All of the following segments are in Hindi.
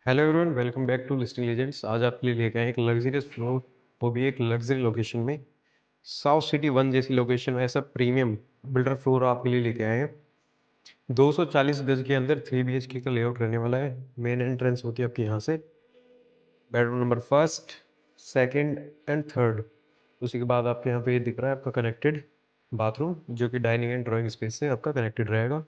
Hello everyone, welcome back to listing legends. आज आपके लिए लेके आए एक लग्जरियस फ्लोर, वो भी एक लग्जरी लोकेशन में। साउथ सिटी वन जैसी लोकेशन में ऐसा प्रीमियम बिल्डर फ्लोर आपके लिए लेके आए हैं। 240 गज के अंदर 3 BHK का लेआउट रहने वाला है। मेन एंट्रेंस होती है आपकी यहाँ से। Bedroom number first, second and third. उसी के बाद आपके यहाँ पे ये दिख रहा है आपका कनेक्टेड बाथरूम, जो कि डाइनिंग एंड ड्राइंग स्पेस से आपका कनेक्टेड रहेगा।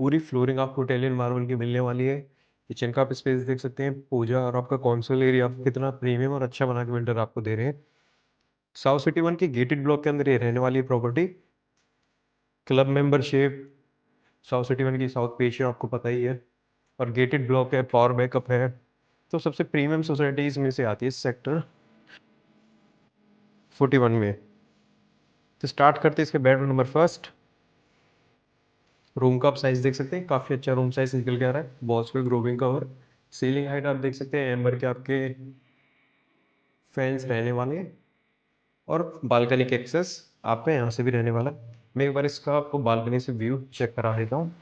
पूरी फ्लोरिंग आपको इटालियन मार्बल की मिलने वाली है। किचन का आप स्पेस देख सकते हैं, पूजा और आपका कॉन्सोल एरिया कितना प्रीमियम और अच्छा बना के बिल्डर आपको दे रहे हैं। साउथ सिटी वन के गेटेड ब्लॉक के अंदर ये रहने वाली है property. Club membership, south city one की साउथ पेज आपको पता ही है, और गेटेड ब्लॉक है, पावर बैकअप है। तो सबसे प्रीमियम सोसाइटीज में से आती है सेक्टर 41 में। तो स्टार्ट करते हैं इसके बेडरूम नंबर फर्स्ट। रूम का आप साइज देख सकते हैं, काफ़ी अच्छा रूम साइज निकल के आ रहा है। वॉल्स पे ग्रोविंग का और सीलिंग हाइट आप देख सकते हैं, एम्बर के आपके फैंस रहने वाले हैं। और बालकनी के एक्सेस आपका यहाँ से भी रहने वाला है। मैं एक बार इसका आपको बालकनी से व्यू चेक करा देता हूँ।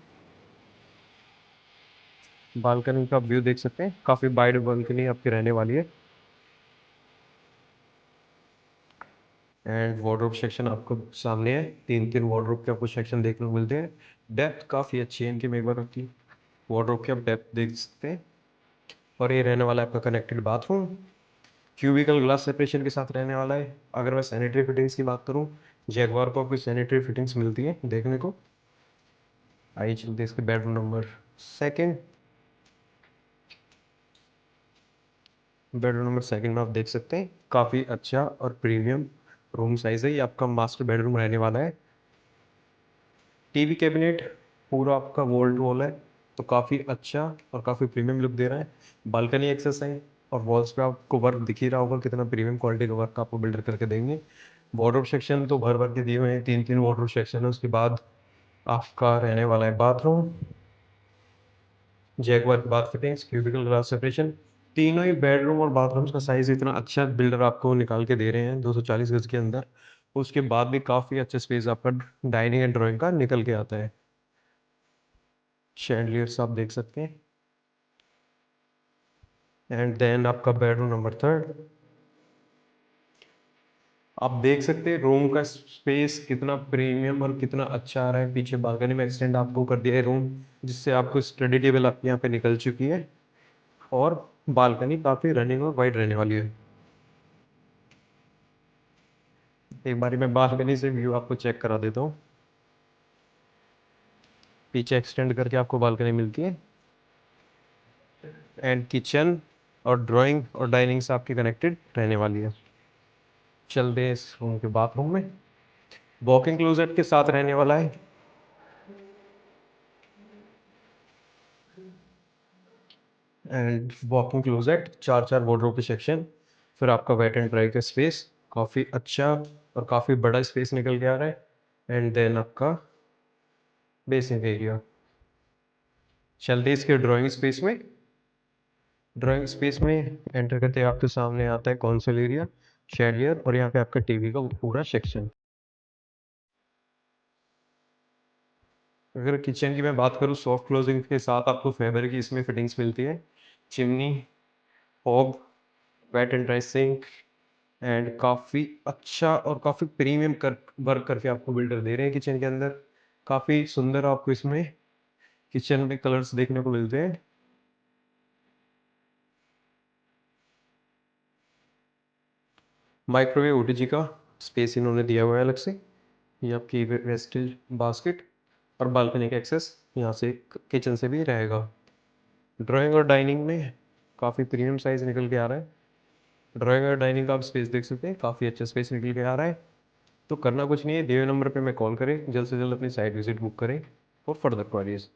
बालकनी का व्यू देख सकते हैं, काफ़ी वाइड बालकनी आपकी रहने वाली है। एंड वार्डरोब सेक्शन आपको सामने है। तीन तीन वार्डरोब के आपको सेक्शन देखने को मिलते हैं। डेप्थ काफ़ी अच्छी है इनकी, मैं एक बार आपकी वार्डरोब की आप डेप्थ देख सकते हैं। और ये रहने वाला है आपका connected bathroom, cubicle glass separation के साथ रहने वाला है। अगर मैं सैनिटरी फिटिंग्स की बात करूँ, जैगवार को आपको सैनिटरी फिटिंग्स मिलती है देखने को। आइए चलते हैं इसके bedroom number second. Bedroom number second में आप देख सकते हैं, काफ़ी अच्छा और प्रीमियम रूम साइज़ है। ये आपका मास्टर बेडरूम रहने वाला है। टीवी कैबिनेट पूरा आपका वॉल टू वॉल है, तो काफ़ी अच्छा और काफ़ी प्रीमियम लुक दे रहा है। बालकनी एक्सेस है, और वॉल्स पे आपको वर्क दिख ही रहा होगा कितना प्रीमियम क्वालिटी का वर्क आपको बिल्डर करके देंगे। वार्डरोब सेक्शन तो भर भर के दिए हुए हैं, तीन तीन वार्डरोब सेक्शन है। उसके बाद आपका रहने वाला है bathroom, Jaguar bath fittings, cubicle glass separation. तीनों ही बेडरूम और बाथरूम्स का साइज इतना अच्छा बिल्डर आपको निकाल के दे रहे हैं 240 गज के अंदर। उसके बाद भी काफ़ी अच्छा स्पेस आपका डाइनिंग एंड ड्राइंग का निकल के आता है। शैंडलियर्स आप देख सकते हैं। एंड देन आपका बेडरूम नंबर थर्ड। आप देख सकते हैं रूम का स्पेस कितना प्रीमियम और कितना अच्छा आ रहा है। पीछे बालकनी में एक्सटेंड आपको कर दिया है रूम, जिससे आपको स्टडी टेबल आपके यहाँ पे निकल चुकी है। और बालकनी काफ़ी रनिंग और वाइड रहने वाली है। एक बारी मैं बालकनी से व्यू आपको चेक करा देता हूँ। पीछे एक्सटेंड करके आपको बालकनी मिलती है। एंड किचन और ड्राइंग और डाइनिंग से आपकी कनेक्टेड रहने वाली है। चलते हैं इस रूम के बाथरूम में। वॉकिंग क्लोजेट के साथ रहने वाला है। एंड वॉकिंग क्लोजेट, चार चार वार्डरोब के सेक्शन, फिर आपका वेट एंड ड्राई का स्पेस, काफ़ी अच्छा और काफ़ी बड़ा स्पेस निकल के आ रहा है। एंड देन आपका बेसिंग एरिया। चलते हैं इसके ड्राइंग स्पेस में। ड्राइंग स्पेस में एंटर करते ही आपके सामने आता है कॉन्सोल एरिया, शैलियर, और यहाँ पे आपका टीवी का पूरा सेक्शन। अगर किचन की मैं बात करूँ, सॉफ्ट क्लोजिंग के साथ आपको फाइबर की इसमें फिटिंग्स मिलती है। Chimney, hob, wet and dry sink. And काफ़ी अच्छा और काफ़ी प्रीमियम कर वर्क करके आपको बिल्डर दे रहे हैं किचन के अंदर। काफ़ी सुंदर आपको इसमें किचन में कलर्स देखने को मिलते हैं। माइक्रोवेव ओटीजी का स्पेस इन्होंने दिया हुआ है अलग से। ये आपकी वेस्टेज बास्केट और बालकनी का एक्सेस यहाँ से किचन से भी रहेगा। ड्राइंग और डाइनिंग में काफ़ी प्रीमियम साइज़ निकल के आ रहा है। ड्राइंग और डाइनिंग का आप स्पेस देख सकते हैं, काफ़ी अच्छा स्पेस निकल के आ रहा है। तो करना कुछ नहीं है, दिए हुए नंबर पे मैं कॉल करें, जल्द से जल्द अपनी साइट विजिट बुक करें फॉर फर्दर क्वारीज।